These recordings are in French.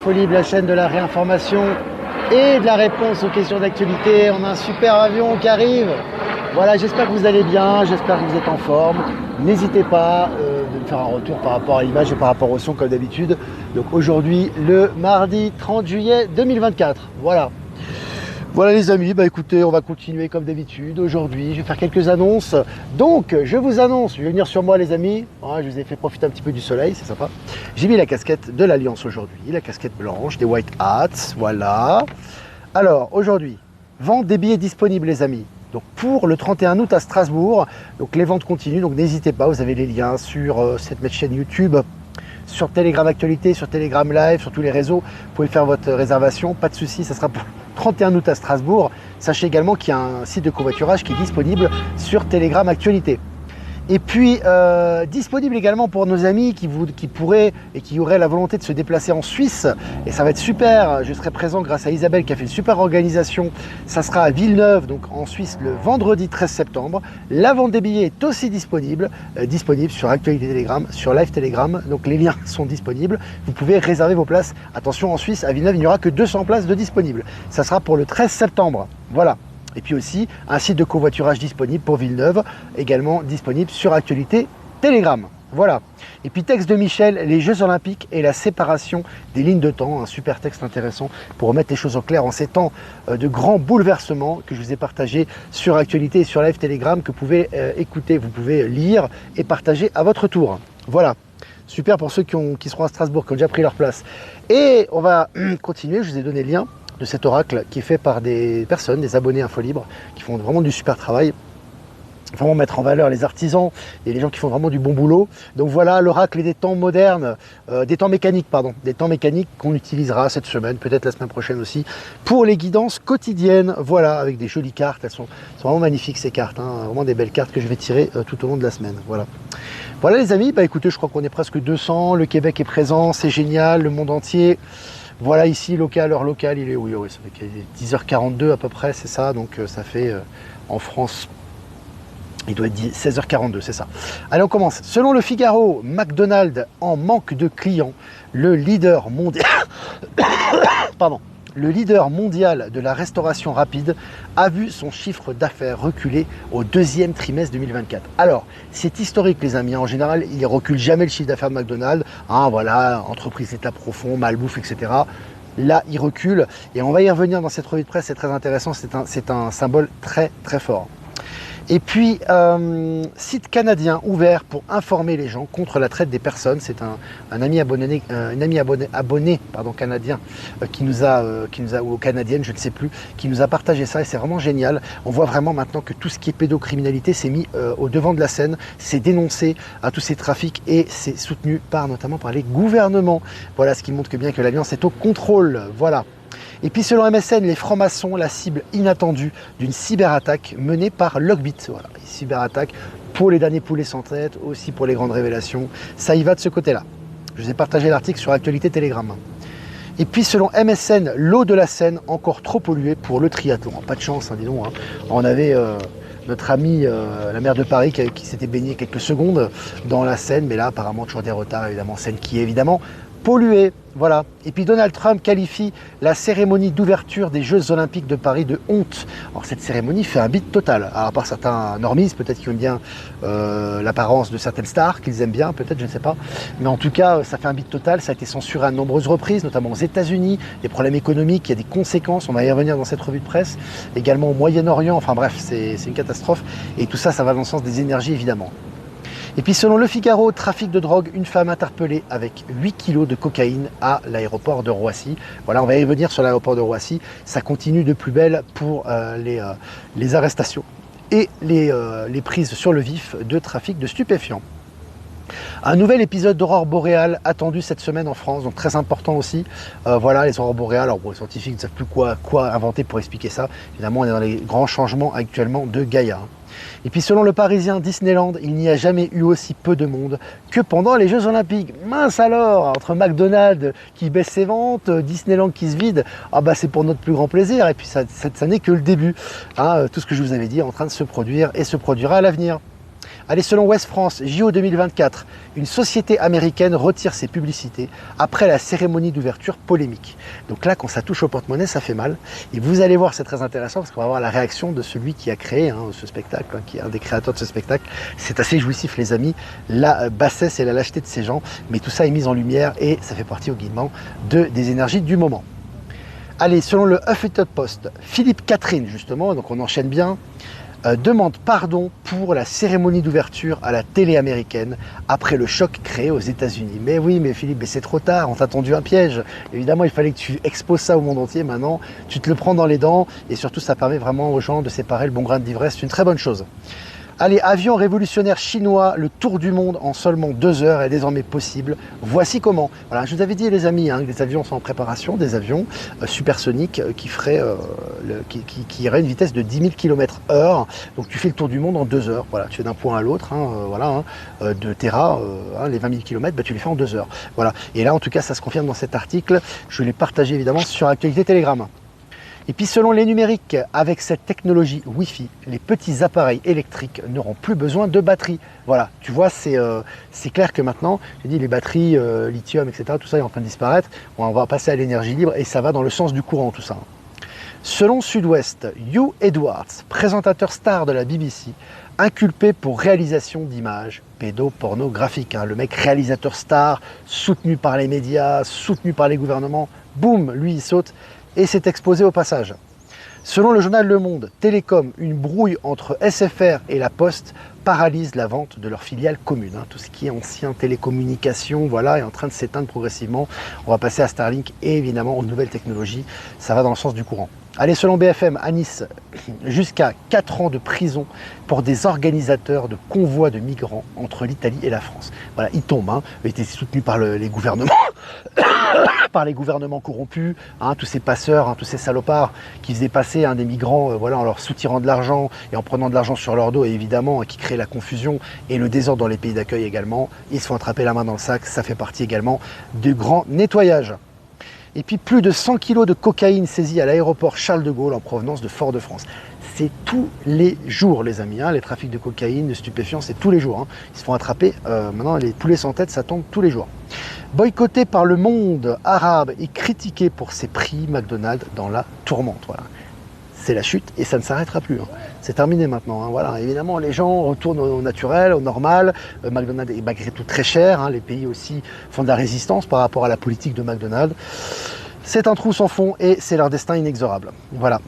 Infolib, la chaîne de la réinformation et de la réponse aux questions d'actualité. On a un super avion qui arrive. Voilà, j'espère que vous allez bien, j'espère que vous êtes en forme. N'hésitez pas de me faire un retour par rapport à l'image et par rapport au son comme d'habitude. Donc aujourd'hui, le mardi 30 juillet 2024. Voilà. Voilà les amis, bah écoutez, on va continuer comme d'habitude. Aujourd'hui, je vais faire quelques annonces. Donc, je vous annonce, je vais venir sur moi les amis. Ouais, je vous ai fait profiter un petit peu du soleil, c'est sympa. J'ai mis la casquette de l'Alliance aujourd'hui, la casquette blanche, des White Hats, voilà. Alors, aujourd'hui, vente des billets disponibles les amis. Donc pour le 31 août à Strasbourg, donc les ventes continuent, donc n'hésitez pas, vous avez les liens sur cette chaîne YouTube, sur Telegram Actualité, sur Telegram Live, sur tous les réseaux. Vous pouvez faire votre réservation, pas de souci, ça sera pour 31 août à Strasbourg. Sachez également qu'il y a un site de covoiturage qui est disponible sur Telegram Actualité. Et puis, disponible également pour nos amis qui pourraient et qui auraient la volonté de se déplacer en Suisse. Et ça va être super, je serai présent grâce à Isabelle qui a fait une super organisation. Ça sera à Villeneuve, donc en Suisse, le vendredi 13 septembre. La vente des billets est aussi disponible sur Actualité Telegram, sur Live Telegram. Donc les liens sont disponibles. Vous pouvez réserver vos places. Attention, en Suisse, à Villeneuve, il n'y aura que 200 places de disponibles. Ça sera pour le 13 septembre. Voilà. Et puis aussi, un site de covoiturage disponible pour Villeneuve, également disponible sur Actualité Telegram. Voilà. Et puis texte de Michel, les Jeux Olympiques et la séparation des lignes de temps. Un super texte intéressant pour remettre les choses au clair en ces temps de grands bouleversements que je vous ai partagé sur Actualité et sur Live Telegram, que vous pouvez écouter, vous pouvez lire et partager à votre tour. Voilà. Super pour ceux qui seront à Strasbourg, qui ont déjà pris leur place. Et on va continuer, je vous ai donné le lien de cet oracle qui est fait par des personnes, des abonnés Infolibre, qui font vraiment du super travail, vraiment mettre en valeur les artisans et les gens qui font vraiment du bon boulot. Donc voilà l'oracle des temps modernes, des temps mécaniques qu'on utilisera cette semaine, peut-être la semaine prochaine aussi, pour les guidances quotidiennes. Voilà, avec des jolies cartes, elles sont vraiment magnifiques ces cartes, hein, vraiment des belles cartes que je vais tirer tout au long de la semaine. Voilà. Voilà les amis, bah écoutez, je crois qu'on est presque 200, le Québec est présent, c'est génial, le monde entier. Voilà ici, heure locale, il est oui, ça fait qu'il est 10h42 à peu près, c'est ça, donc ça fait en France, il doit être 16h42, c'est ça. Allez, on commence. Selon le Figaro, McDonald's en manque de clients, le leader mondial, pardon, le leader mondial de la restauration rapide a vu son chiffre d'affaires reculer au deuxième trimestre 2024. Alors, c'est historique les amis, en général, il ne recule jamais le chiffre d'affaires de McDonald's. Hein, voilà, entreprise état profond, malbouffe, etc. Là, il recule et on va y revenir dans cette revue de presse, c'est très intéressant, c'est un symbole très très fort. Et puis, site canadien ouvert pour informer les gens contre la traite des personnes. C'est un ami abonné, canadien qui nous a, ou canadienne, je ne sais plus, qui nous a partagé ça et c'est vraiment génial. On voit vraiment maintenant que tout ce qui est pédocriminalité s'est mis au devant de la scène, c'est dénoncé à tous ces trafics et c'est soutenu notamment par les gouvernements. Voilà ce qui montre bien que l'Alliance est au contrôle. Voilà. Et puis selon MSN, les francs-maçons, la cible inattendue d'une cyberattaque menée par Logbit. Voilà, cyberattaque pour les derniers poulets sans tête, aussi pour les grandes révélations. Ça y va de ce côté-là. Je vous ai partagé l'article sur Actualité Telegram. Et puis selon MSN, l'eau de la Seine encore trop polluée pour le triathlon. Pas de chance, hein, dis donc. Hein. On avait notre ami, la maire de Paris, qui s'était baigné quelques secondes dans la Seine, mais là apparemment toujours des retards, évidemment. Seine qui est évidemment polluée. Voilà. Et puis Donald Trump qualifie la cérémonie d'ouverture des Jeux Olympiques de Paris de honte. Alors cette cérémonie fait un bide total. Alors à part certains normistes, peut-être qui aiment bien l'apparence de certaines stars, qu'ils aiment bien, peut-être, je ne sais pas. Mais en tout cas, ça fait un bide total. Ça a été censuré à de nombreuses reprises, notamment aux États-Unis. Des problèmes économiques, il y a des conséquences. On va y revenir dans cette revue de presse. Également au Moyen-Orient. Enfin bref, c'est une catastrophe. Et tout ça, ça va dans le sens des énergies, évidemment. Et puis selon Le Figaro, trafic de drogue, une femme interpellée avec 8 kilos de cocaïne à l'aéroport de Roissy. Voilà, on va y revenir sur l'aéroport de Roissy. Ça continue de plus belle pour les arrestations et les prises sur le vif de trafic de stupéfiants. Un nouvel épisode d'aurore boréale attendu cette semaine en France, donc très important aussi. Voilà, les aurores boréales, alors bon, les scientifiques ne savent plus quoi inventer pour expliquer ça. Évidemment, on est dans les grands changements actuellement de Gaïa. Et puis selon le Parisien, Disneyland, il n'y a jamais eu aussi peu de monde que pendant les Jeux Olympiques. Mince alors, entre McDonald's qui baisse ses ventes, Disneyland qui se vide, ah bah c'est pour notre plus grand plaisir. Et puis ça n'est que le début. Hein, tout ce que je vous avais dit est en train de se produire et se produira à l'avenir. Allez, selon Ouest France, JO 2024, une société américaine retire ses publicités après la cérémonie d'ouverture polémique. Donc là, quand ça touche au porte-monnaie, ça fait mal. Et vous allez voir, c'est très intéressant parce qu'on va voir la réaction de celui qui a créé ce spectacle, qui est un des créateurs de ce spectacle. C'est assez jouissif, les amis, la bassesse et la lâcheté de ces gens. Mais tout ça est mis en lumière et ça fait partie, au guidement, des énergies du moment. Allez, selon le Huffington Post, Philippe Catherine, justement, donc on enchaîne bien, demande pardon pour la cérémonie d'ouverture à la télé américaine après le choc créé aux États-Unis. Mais oui, mais Philippe, mais c'est trop tard, on t'a tendu un piège. Évidemment, il fallait que tu exposes ça au monde entier. Maintenant, tu te le prends dans les dents et surtout, ça permet vraiment aux gens de séparer le bon grain de l'ivresse. C'est une très bonne chose. Allez, avion révolutionnaire chinois, le tour du monde en seulement 2 heures est désormais possible. Voici comment. Voilà, je vous avais dit, les amis, que des avions sont en préparation, des avions supersoniques qui qui auraient une vitesse de 10 000 km/h. Donc tu fais le tour du monde en 2 heures. Voilà, tu es d'un point à l'autre, de Terra, les 20 000 km, tu les fais en 2 heures. Voilà. Et là, en tout cas, ça se confirme dans cet article. Je l'ai partagé évidemment sur Actualité Telegram. Et puis selon les numériques, avec cette technologie Wi-Fi, les petits appareils électriques n'auront plus besoin de batterie. Voilà, tu vois, c'est clair que maintenant, j'ai dit les batteries, lithium, etc., tout ça est en train de disparaître. On va passer à l'énergie libre et ça va dans le sens du courant, tout ça. Selon Sud-Ouest, Hugh Edwards, présentateur star de la BBC, inculpé pour réalisation d'images pédopornographiques. Le mec réalisateur star, soutenu par les médias, soutenu par les gouvernements, boum, lui il saute et s'est exposé au passage. Selon le journal Le Monde, Télécom, une brouille entre SFR et La Poste paralyse la vente de leur filiale commune. Tout ce qui est ancien télécommunication, voilà, est en train de s'éteindre progressivement. On va passer à Starlink et évidemment aux nouvelles technologies. Ça va dans le sens du courant. Allez, selon BFM, à Nice, jusqu'à 4 ans de prison pour des organisateurs de convois de migrants entre l'Italie et la France. Voilà, ils tombent, ils étaient soutenus par les gouvernements, par les gouvernements corrompus, tous ces passeurs, tous ces salopards qui faisaient passer des migrants en leur soutirant de l'argent et en prenant de l'argent sur leur dos, et évidemment, qui créent la confusion et le désordre dans les pays d'accueil également. Ils se font attraper la main dans le sac, ça fait partie également du grand nettoyage. Et puis plus de 100 kg de cocaïne saisie à l'aéroport Charles de Gaulle en provenance de Fort-de-France. C'est tous les jours, les amis, les trafics de cocaïne, de stupéfiants, c'est tous les jours. Ils se font attraper, maintenant les poulets sans tête, ça tombe tous les jours. Boycotté par le monde arabe et critiqué pour ses prix, McDonald's dans la tourmente. Voilà. C'est la chute et ça ne s'arrêtera plus. C'est terminé maintenant. Voilà. Évidemment, les gens retournent au naturel, au normal. McDonald's est malgré tout très cher. Les pays aussi font de la résistance par rapport à la politique de McDonald's. C'est un trou sans fond et c'est leur destin inexorable. Voilà.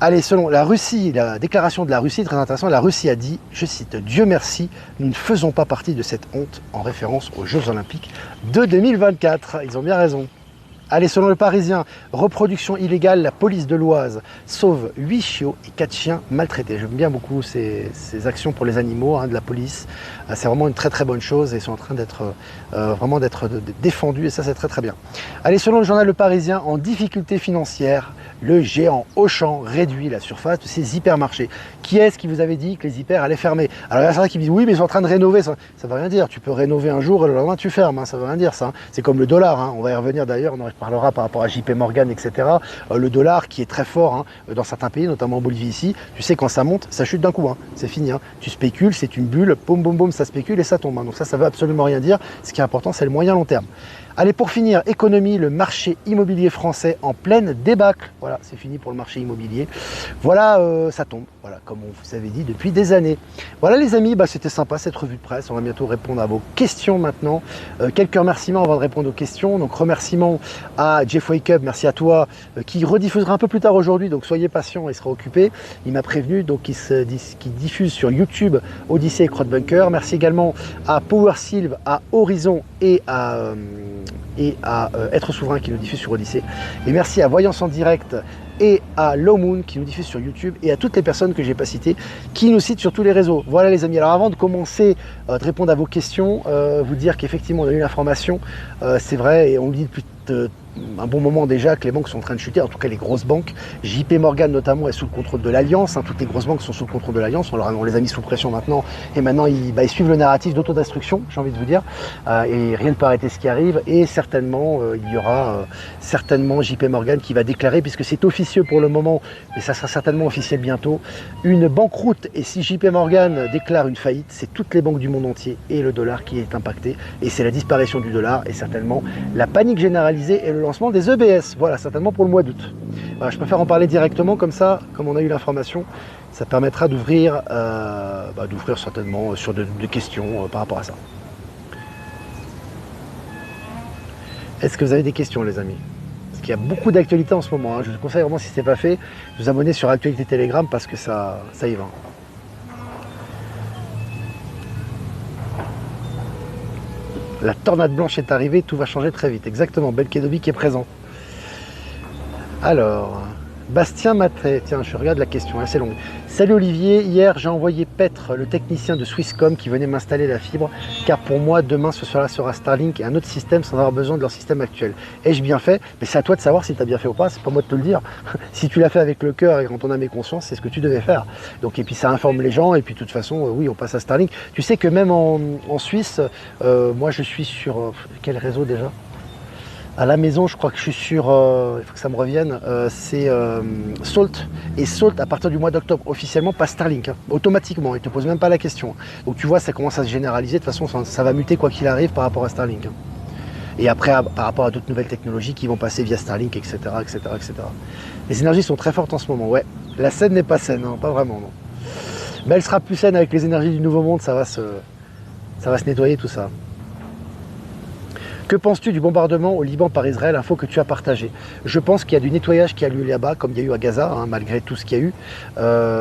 Allez, selon la Russie, la déclaration de la Russie, très intéressant, la Russie a dit, je cite, « Dieu merci, nous ne faisons pas partie de cette honte » en référence aux Jeux Olympiques de 2024. Ils ont bien raison. Allez, selon le Parisien, reproduction illégale, la police de l'Oise sauve 8 chiots et 4 chiens maltraités. J'aime bien beaucoup ces actions pour les animaux de la police. C'est vraiment une très très bonne chose et ils sont en train d'être vraiment d'être défendus et ça c'est très très bien. Allez, selon le journal Le Parisien, en difficulté financière, le géant Auchan réduit la surface de ses hypermarchés. Qui est-ce qui vous avait dit que les hyper allaient fermer? Alors il y a certains qui me disent oui mais ils sont en train de rénover, ça ne veut rien dire. Tu peux rénover un jour et le lendemain tu fermes, ça ne veut rien dire ça. C'est comme le dollar, on va y revenir d'ailleurs, on en parlera par rapport à JP Morgan, etc. Le dollar qui est très fort dans certains pays, notamment en Bolivie ici, tu sais quand ça monte, ça chute d'un coup, c'est fini. Tu spécules, c'est une bulle, boum boum boum, ça spécule et ça tombe. Donc ça veut absolument rien dire. Ce qui est important, c'est le moyen long terme. Allez, pour finir, économie, le marché immobilier français en pleine débâcle. Voilà, c'est fini pour le marché immobilier. Voilà, ça tombe, voilà, comme on vous avait dit depuis des années. Voilà les amis, c'était sympa cette revue de presse. On va bientôt répondre à vos questions maintenant. Quelques remerciements avant de répondre aux questions. Donc remerciements à Jeff Wake Up, merci à toi, qui rediffusera un peu plus tard aujourd'hui. Donc soyez patient, il sera occupé. Il m'a prévenu, donc qui diffuse sur YouTube, Odyssey et Crowdbunker. Merci également à Power Sylve, à Horizon et à Être Souverain qui nous diffuse sur Odyssée. Et merci à Voyance en Direct et à Low Moon qui nous diffuse sur YouTube et à toutes les personnes que j'ai pas citées qui nous citent sur tous les réseaux. Voilà les amis, alors avant de commencer de répondre à vos questions, vous dire qu'effectivement on a eu l'information, c'est vrai et on le dit depuis un bon moment déjà que les banques sont en train de chuter, en tout cas les grosses banques. JP Morgan notamment est sous le contrôle de l'Alliance, toutes les grosses banques sont sous le contrôle de l'Alliance, on les a mis sous pression maintenant et maintenant ils suivent le narratif d'autodestruction, j'ai envie de vous dire, et rien ne peut arrêter ce qui arrive et certains certainement, il y aura certainement JP Morgan qui va déclarer, puisque c'est officieux pour le moment, mais ça sera certainement officiel bientôt, une banqueroute. Et si JP Morgan déclare une faillite, c'est toutes les banques du monde entier et le dollar qui est impacté. Et c'est la disparition du dollar et certainement la panique généralisée et le lancement des EBS. Voilà, certainement pour le mois d'août. Voilà, je préfère en parler directement comme ça, comme on a eu l'information. Ça permettra d'ouvrir certainement sur des questions par rapport à ça. Est-ce que vous avez des questions, les amis? Parce qu'il y a beaucoup d'actualités en ce moment. Hein. Je vous conseille vraiment, si ce n'est pas fait, de vous abonner sur Actualité Telegram parce que ça y va. La tornade blanche est arrivée, tout va changer très vite. Exactement, Belkedobi qui est présent. Alors, Bastien Matré, tiens, je regarde la question, c'est long. Salut Olivier, hier j'ai envoyé Petre, le technicien de Swisscom qui venait m'installer la fibre, car pour moi demain ce sera Starlink et un autre système sans avoir besoin de leur système actuel. Ai-je bien fait? Mais c'est à toi de savoir si tu as bien fait ou pas, c'est pas moi de te le dire. Si tu l'as fait avec le cœur et quand on a mes consciences, c'est ce que tu devais faire. Donc, et puis ça informe les gens, et puis de toute façon, oui, on passe à Starlink. Tu sais que même en Suisse, moi je suis sur quel réseau déjà? À la maison, je crois que je suis sur, il faut que ça me revienne, c'est Salt. Et Salt, à partir du mois d'octobre, officiellement, passe Starlink, hein, automatiquement. Il ne te pose même pas la question. Donc tu vois, ça commence à se généraliser. De toute façon, ça va muter quoi qu'il arrive par rapport à Starlink. Hein. Et après, par rapport à d'autres nouvelles technologies qui vont passer via Starlink, etc., etc., etc. Les énergies sont très fortes en ce moment. Ouais, la scène n'est pas saine, hein, pas vraiment. Non. Mais elle sera plus saine avec les énergies du Nouveau Monde. Ça va se nettoyer tout ça. Que penses-tu du bombardement au Liban par Israël, info que tu as partagé? Je pense qu'il y a du nettoyage qui a lieu là-bas, comme il y a eu à Gaza, hein, malgré tout ce qu'il y a eu.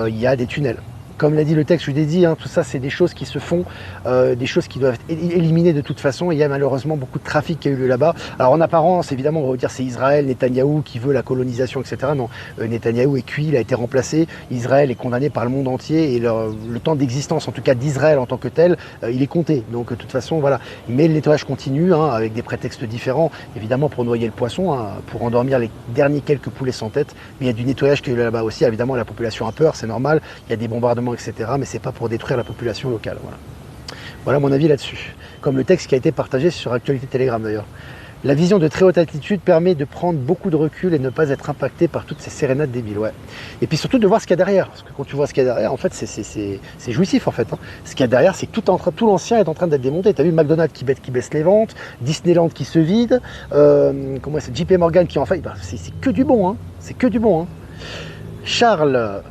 Il y a des tunnels. Comme l'a dit le texte, je l'ai dit, hein, tout ça c'est des choses qui se font, des choses qui doivent être éliminées de toute façon. Il y a malheureusement beaucoup de trafic qui a eu lieu là-bas. Alors en apparence, évidemment, on va dire c'est Israël, Netanyahou qui veut la colonisation, etc. Non, Netanyahou est cuit, il a été remplacé. Israël est condamné par le monde entier et le temps d'existence, en tout cas d'Israël en tant que tel, il est compté. Donc de toute façon, voilà. Mais le nettoyage continue, hein, avec des prétextes différents, évidemment pour noyer le poisson, hein, pour endormir les derniers quelques poulets sans tête. Mais il y a du nettoyage qui a eu lieu là-bas aussi. Évidemment, la population a peur, c'est normal. Il y a des bombardements, etc. Mais c'est pas pour détruire la population locale. Voilà mon avis là-dessus. Comme le texte qui a été partagé sur Actualité Telegram d'ailleurs. La vision de très haute altitude permet de prendre beaucoup de recul et ne pas être impacté par toutes ces sérénades débiles. Ouais. Et puis surtout de voir ce qu'il y a derrière. Parce que quand tu vois ce qu'il y a derrière, en fait, c'est jouissif en fait. Hein. Ce qu'il y a derrière, c'est que tout l'ancien est en train d'être démonté. Tu as vu McDonald's qui baisse les ventes, Disneyland qui se vide, c'est JP Morgan qui en fait. C'est que du bon. Hein. C'est que du bon. Hein. Charles.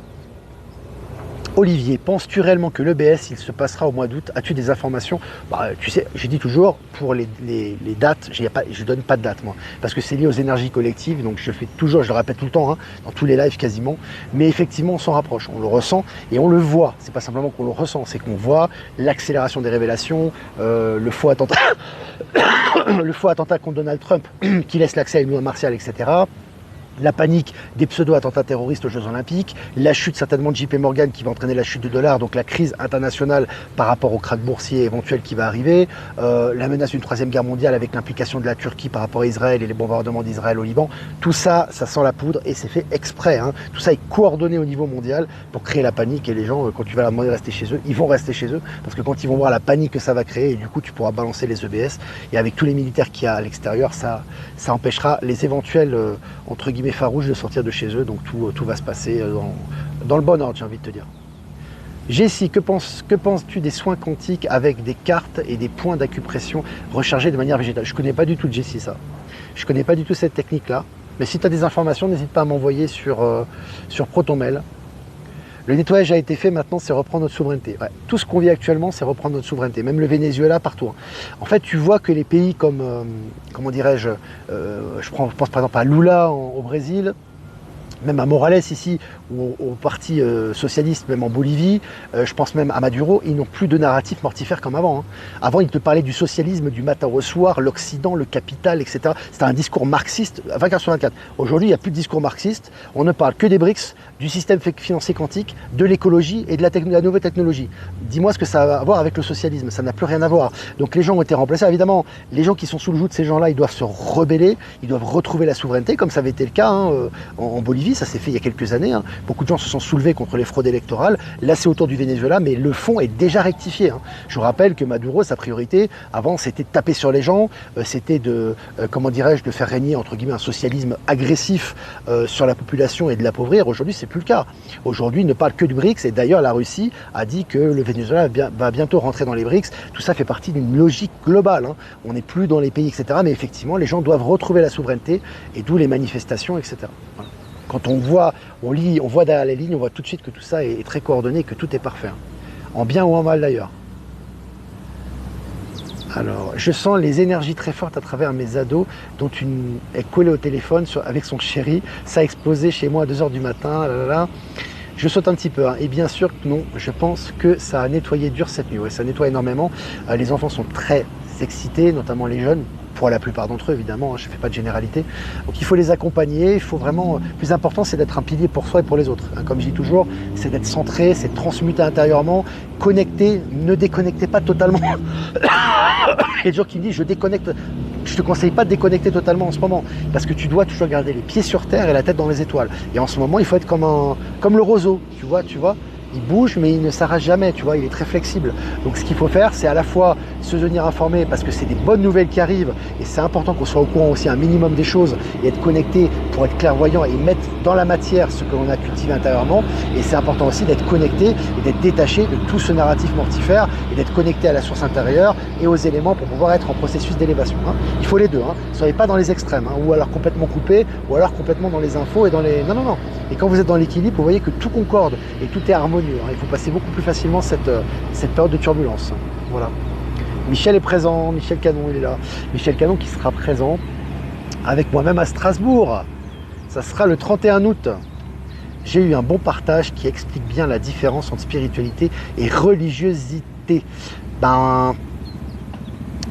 Olivier, penses-tu réellement que l'EBS, il se passera au mois d'août? As-tu des informations? Tu sais, je dis toujours, pour les dates, je ne donne pas de date, moi, parce que c'est lié aux énergies collectives, donc je fais toujours, je le répète tout le temps, hein, dans tous les lives quasiment, mais effectivement, on s'en rapproche, on le ressent et on le voit. C'est pas simplement qu'on le ressent, c'est qu'on voit l'accélération des révélations, le faux attentat, le faux attentat contre Donald Trump, qui laisse l'accès à une loi martiale, etc. La panique des pseudo-attentats terroristes aux Jeux Olympiques, la chute certainement de JP Morgan qui va entraîner la chute du dollar, donc la crise internationale par rapport au krach boursier éventuel qui va arriver, la menace d'une troisième guerre mondiale avec l'implication de la Turquie par rapport à Israël et les bombardements d'Israël au Liban, tout ça, ça sent la poudre et c'est fait exprès. Hein. Tout ça est coordonné au niveau mondial pour créer la panique et les gens, quand tu vas leur demander de rester chez eux, ils vont rester chez eux parce que quand ils vont voir la panique que ça va créer, et du coup tu pourras balancer les EBS et avec tous les militaires qu'il y a à l'extérieur, ça empêchera les éventuels, entre guillemets, farouches de sortir de chez eux, donc tout va se passer dans le bon ordre, j'ai envie de te dire. Jessie, que penses-tu des soins quantiques avec des cartes et des points d'acupression rechargés de manière végétale? Je ne connais pas du tout, Jessie, ça. Je ne connais pas du tout cette technique-là, mais si tu as des informations, n'hésite pas à m'envoyer sur ProtonMail. Le nettoyage a été fait, maintenant c'est reprendre notre souveraineté. Ouais. Tout ce qu'on vit actuellement, c'est reprendre notre souveraineté. Même le Venezuela, partout. Hein. En fait, tu vois que les pays comme, comment dirais-je, je pense par exemple à Lula au Brésil, même à Morales ici, ou au parti socialiste, même en Bolivie, je pense même à Maduro, ils n'ont plus de narratif mortifère comme avant. Hein. Avant, ils te parlaient du socialisme du matin au soir, l'Occident, le capital, etc. C'était un discours marxiste 24/24. Aujourd'hui, il n'y a plus de discours marxiste, on ne parle que des BRICS, du système financier quantique, de l'écologie et de la nouvelle technologie. Dis-moi ce que ça a à voir avec le socialisme, ça n'a plus rien à voir. Donc les gens ont été remplacés, évidemment, les gens qui sont sous le joug de ces gens-là, ils doivent se rebeller, ils doivent retrouver la souveraineté, comme ça avait été le cas hein, en Bolivie. vie, ça s'est fait il y a quelques années. Hein. Beaucoup de gens se sont soulevés contre les fraudes électorales. Là, c'est autour du Venezuela, mais le fond est déjà rectifié. Hein. Je rappelle que Maduro, sa priorité, avant, c'était de taper sur les gens, c'était de, comment dirais-je, de faire régner, entre guillemets, un socialisme agressif sur la population et de l'appauvrir. Aujourd'hui, c'est plus le cas. Aujourd'hui, il ne parle que du BRICS, et d'ailleurs, la Russie a dit que le Venezuela va bientôt rentrer dans les BRICS. Tout ça fait partie d'une logique globale. Hein. On n'est plus dans les pays, etc. Mais effectivement, les gens doivent retrouver la souveraineté, et d'où les manifestations, etc. Voilà. Quand on voit, on lit, on voit derrière les lignes, on voit tout de suite que tout ça est très coordonné, que tout est parfait. Hein. En bien ou en mal d'ailleurs. Alors, je sens les énergies très fortes à travers mes ados, dont une est collée au téléphone avec son chéri. Ça a explosé chez moi à 2 h du matin. Là. Je saute un petit peu. Hein. Et bien sûr que non, je pense que ça a nettoyé dur cette nuit. Ouais, ça nettoie énormément. Les enfants sont très excités, notamment les jeunes. Pour la plupart d'entre eux, évidemment, hein, je ne fais pas de généralité. Donc il faut les accompagner, il faut vraiment... Le plus important, c'est d'être un pilier pour soi et pour les autres. Hein, comme je dis toujours, c'est d'être centré, c'est de transmuter intérieurement, connecté, ne déconnectez pas totalement. Il y a des gens qui me disent, je déconnecte. Je ne te conseille pas de déconnecter totalement en ce moment, parce que tu dois toujours garder les pieds sur terre et la tête dans les étoiles. Et en ce moment, il faut être comme le roseau, tu vois. Il bouge, mais il ne s'arrache jamais, tu vois, il est très flexible. Donc ce qu'il faut faire, c'est à la fois se tenir informé, parce que c'est des bonnes nouvelles qui arrivent, et c'est important qu'on soit au courant aussi un minimum des choses, et être connecté pour être clairvoyant et mettre dans la matière ce que l'on a cultivé intérieurement. Et c'est important aussi d'être connecté et d'être détaché de tout ce narratif mortifère, et d'être connecté à la source intérieure et aux éléments pour pouvoir être en processus d'élévation. Hein. Il faut les deux, hein. Ne soyez pas dans les extrêmes, hein, ou alors complètement coupé, ou alors complètement dans les infos et dans les... Non. Et quand vous êtes dans l'équilibre, vous voyez que tout concorde et tout est harmonieux. Hein. Il faut passer beaucoup plus facilement cette période de turbulence. Voilà. Michel est présent, Michel Canon il est là. Michel Canon qui sera présent avec moi-même à Strasbourg. Ça sera le 31 août. J'ai eu un bon partage qui explique bien la différence entre spiritualité et religiosité.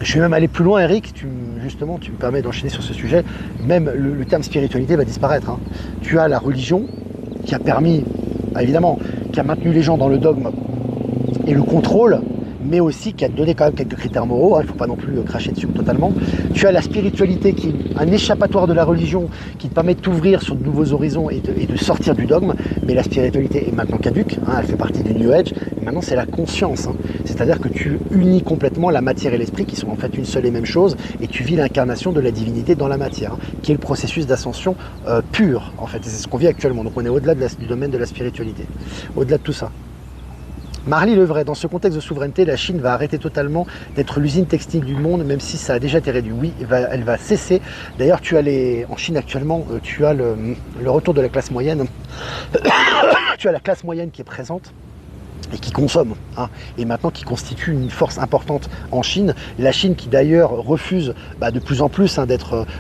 Je vais même aller plus loin, Eric, justement, tu me permets d'enchaîner sur ce sujet. Même le terme spiritualité va disparaître. Hein. Tu as la religion qui a permis, évidemment, qui a maintenu les gens dans le dogme et le contrôle, mais aussi qui a donné quand même quelques critères moraux. Hein, il ne faut pas non plus cracher dessus totalement. Tu as la spiritualité qui est un échappatoire de la religion qui te permet de t'ouvrir sur de nouveaux horizons et de sortir du dogme. Mais la spiritualité est maintenant caduque, hein, elle fait partie du New Age. Et maintenant, c'est la conscience. Hein. C'est-à-dire que tu unis complètement la matière et l'esprit qui sont en fait une seule et même chose, et tu vis l'incarnation de la divinité dans la matière, hein, qui est le processus d'ascension pur, en fait. Et c'est ce qu'on vit actuellement. Donc on est au-delà du domaine de la spiritualité, au-delà de tout ça. Marly Levray, dans ce contexte de souveraineté, la Chine va arrêter totalement d'être l'usine textile du monde, même si ça a déjà été réduit. Oui, elle va cesser. D'ailleurs, en Chine actuellement, tu as le retour de la classe moyenne. Tu as la classe moyenne qui est présente et qui consomme, hein, et maintenant qui constitue une force importante en Chine. La Chine qui d'ailleurs refuse de plus en plus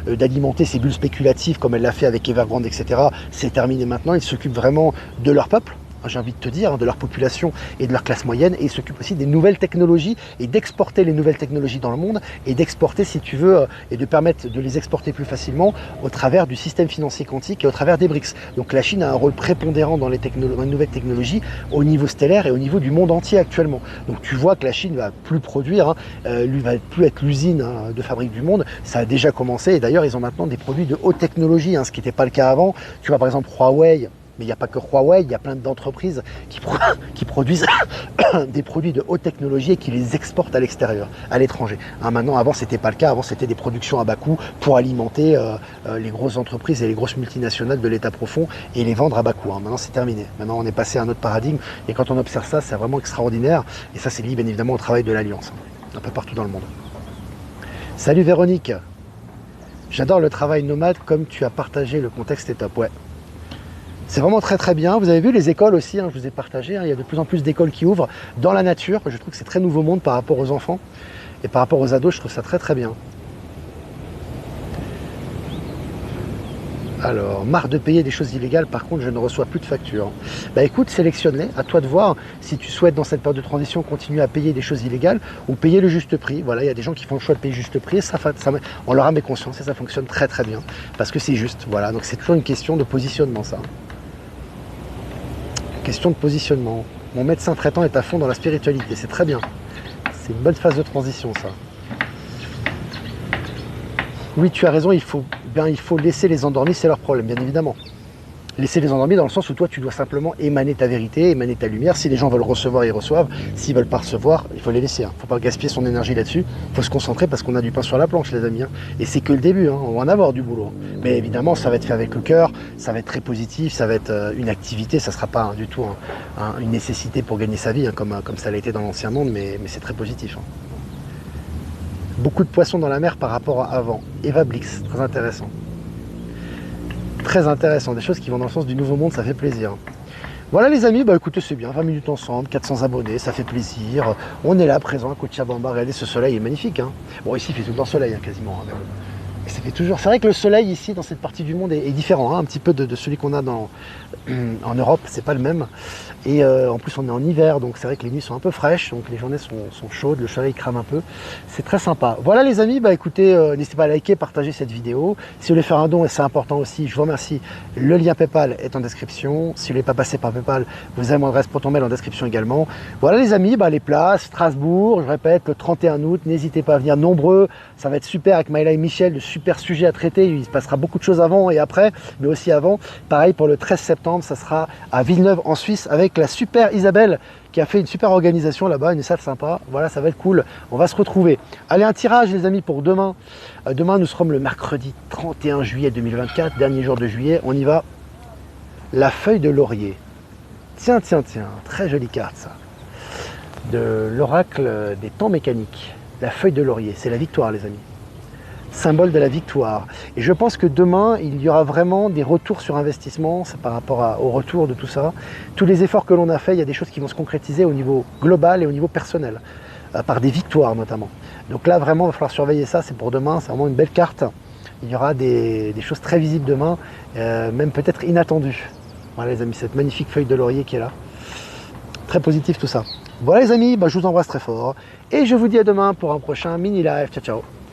d'alimenter ses bulles spéculatives comme elle l'a fait avec Evergrande, etc. C'est terminé maintenant, ils s'occupent vraiment de leur peuple, j'ai envie de te dire, de leur population et de leur classe moyenne, et ils s'occupent aussi des nouvelles technologies et d'exporter les nouvelles technologies dans le monde, et d'exporter, si tu veux, et de permettre de les exporter plus facilement au travers du système financier quantique et au travers des BRICS. Donc la Chine a un rôle prépondérant dans les nouvelles technologies au niveau stellaire et au niveau du monde entier actuellement. Donc tu vois que la Chine va plus produire, lui va plus être l'usine de fabrique du monde. Ça a déjà commencé, et d'ailleurs ils ont maintenant des produits de haute technologie, ce qui n'était pas le cas avant. Tu vois par exemple Huawei. Mais il n'y a pas que Huawei, il y a plein d'entreprises qui produisent des produits de haute technologie et qui les exportent à l'extérieur, à l'étranger. Maintenant, avant, ce n'était pas le cas. Avant, c'était des productions à bas coût pour alimenter les grosses entreprises et les grosses multinationales de l'État profond et les vendre à bas coût. Maintenant, c'est terminé. Maintenant, on est passé à un autre paradigme. Et quand on observe ça, c'est vraiment extraordinaire. Et ça, c'est lié, bien évidemment, au travail de l'Alliance, un peu partout dans le monde. Salut Véronique. J'adore le travail nomade, comme tu as partagé, le contexte est top. Ouais. C'est vraiment très très bien. Vous avez vu les écoles aussi, je vous ai partagé, il y a de plus en plus d'écoles qui ouvrent dans la nature. Je trouve que c'est très nouveau monde par rapport aux enfants et par rapport aux ados, je trouve ça très très bien. Alors, marre de payer des choses illégales, par contre je ne reçois plus de factures. Écoute, sélectionne-les, à toi de voir si tu souhaites dans cette période de transition continuer à payer des choses illégales ou payer le juste prix. Voilà, il y a des gens qui font le choix de payer le juste prix, on leur a mis conscience et ça fonctionne très très bien, parce que c'est juste. Voilà, donc c'est toujours une question de positionnement ça. Question de positionnement. Mon médecin traitant est à fond dans la spiritualité, c'est très bien. C'est une bonne phase de transition ça. Oui, tu as raison, il faut laisser les endormis, c'est leur problème, bien évidemment. laisser les endormis dans le sens où toi tu dois simplement émaner ta vérité, émaner ta lumière. Si les gens veulent recevoir, ils reçoivent. S'ils veulent pas recevoir, il faut les laisser. Faut pas gaspiller son énergie là-dessus. Faut se concentrer parce qu'on a du pain sur la planche, les amis. Et c'est que le début, on va en avoir du boulot. Mais évidemment, ça va être fait avec le cœur, ça va être très positif, ça va être une activité, ça sera pas du tout une nécessité pour gagner sa vie, comme ça l'a été dans l'ancien monde, mais c'est très positif. Beaucoup de poissons dans la mer par rapport à avant. Eva Blix, très intéressant. Très intéressant, des choses qui vont dans le sens du nouveau monde, ça fait plaisir. Voilà les amis, écoutez, c'est bien, 20 minutes ensemble, 400 abonnés, ça fait plaisir. On est là, présent à Cochabamba, regardez ce soleil est magnifique. Bon, ici il fait tout le temps soleil, quasiment. Mais bon. Et ça fait toujours... C'est vrai que le soleil ici, dans cette partie du monde, est différent, un petit peu de celui qu'on a en Europe, c'est pas le même. Et en plus on est en hiver, donc c'est vrai que les nuits sont un peu fraîches, donc les journées sont chaudes, le soleil crame un peu. C'est très sympa. Voilà les amis, écoutez, n'hésitez pas à liker, partager cette vidéo. Si vous voulez faire un don, et c'est important aussi, je vous remercie, le lien PayPal est en description. Si vous ne voulez pas passer par PayPal, vous avez mon adresse ProtonMail en description également. Voilà les amis, les places, Strasbourg, je répète, le 31 août, n'hésitez pas à venir nombreux. Ça va être super avec Maïla et Michel, de super sujets à traiter. Il se passera beaucoup de choses avant et après, mais aussi avant. Pareil pour le 13 septembre, ça sera à Villeneuve en Suisse avec la super Isabelle qui a fait une super organisation là-bas, une salle sympa. Voilà, ça va être cool. On va se retrouver. Allez, un tirage les amis pour demain. Demain, nous serons le mercredi 31 juillet 2024, dernier jour de juillet. On y va. La feuille de laurier. Tiens, très jolie carte ça. De l'oracle des temps mécaniques. La feuille de laurier, c'est la victoire les amis. Symbole de la victoire. Et je pense que demain, il y aura vraiment des retours sur investissement, c'est par rapport au retour de tout ça. Tous les efforts que l'on a fait, il y a des choses qui vont se concrétiser au niveau global et au niveau personnel, par des victoires notamment. Donc là, vraiment, il va falloir surveiller ça, c'est pour demain, c'est vraiment une belle carte. Il y aura des choses très visibles demain, même peut-être inattendues. Voilà les amis, cette magnifique feuille de laurier qui est là. Très positif tout ça. Voilà les amis, je vous embrasse très fort. Et je vous dis à demain pour un prochain mini live. Ciao, ciao.